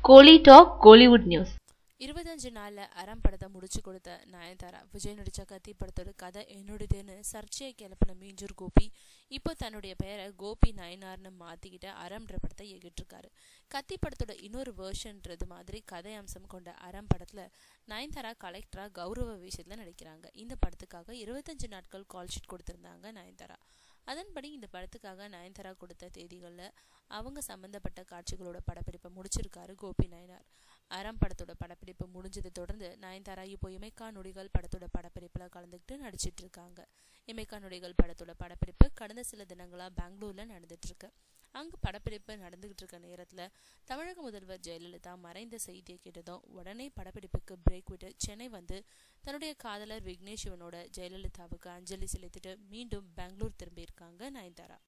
கோலி talk Kollywood news. 25 நாள்ல அறம் படத்தை முடிச்சு கொடுத்த நயன்தாரா விஜய் நடிச்ச கத்தி படத்தோட கதை என்னுடையதுன்னு சர்ச்சையை கிளப்பின மீஞ்சூர் கோபி இப்போ தன்னுடைய பெயரை கோபி நயனார்னு மாத்திக்கிட்ட அறம்ன்ற படத்தை இயக்கிட்டு இருக்காரு. கத்தி படத்தோட இன்னொரு வேர்ஷன்றது மாதிரி கதை அம்சம் கொண்ட அறம் படத்துல நயன்தாரா கலெக்டரா கௌரவ விஷயத்துல நடிக்கிறாங்க. இந்த படத்துக்காக 25 நாட்கள் கால் ஷீட் கொடுத்திருந்தாங்க நயன்தாரா. அதன்படி இந்த படத்துக்காக நயன்தாரா கொடுத்த தேதிகளில் அவங்க சம்பந்தப்பட்ட காட்சிகளோட படப்பிடிப்பை முடிச்சிருக்காரு கோபி நயனார். அறம் படத்தோட படப்பிடிப்பு முடிஞ்சதை தொடர்ந்து நயன்தாரா இப்போ இமைக்கா நொடிகள் படத்தோட படப்பிடிப்புல கலந்துக்கிட்டு நடிச்சிட்டு இருக்காங்க. இமைக்கா நொடிகள் படத்தோட படப்பிடிப்பு கடந்த சில தினங்களா பெங்களூர்ல நடந்துட்டு இருக்கு. அங்கு படப்பிடிப்பு நடந்துகிட்டு இருக்க நேரத்துல தமிழக முதல்வர் ஜெயலலிதா மறைந்த செய்தியை கேட்டதும் உடனே படப்பிடிப்புக்கு பிரேக் விட்டு சென்னை வந்து தன்னுடைய காதலர் விக்னேஷ் சிவனோட ஜெயலலிதாவுக்கு அஞ்சலி செலுத்திட்டு மீண்டும் பெங்களூர் திரும்பி இருக்காங்க நயன்தாரா.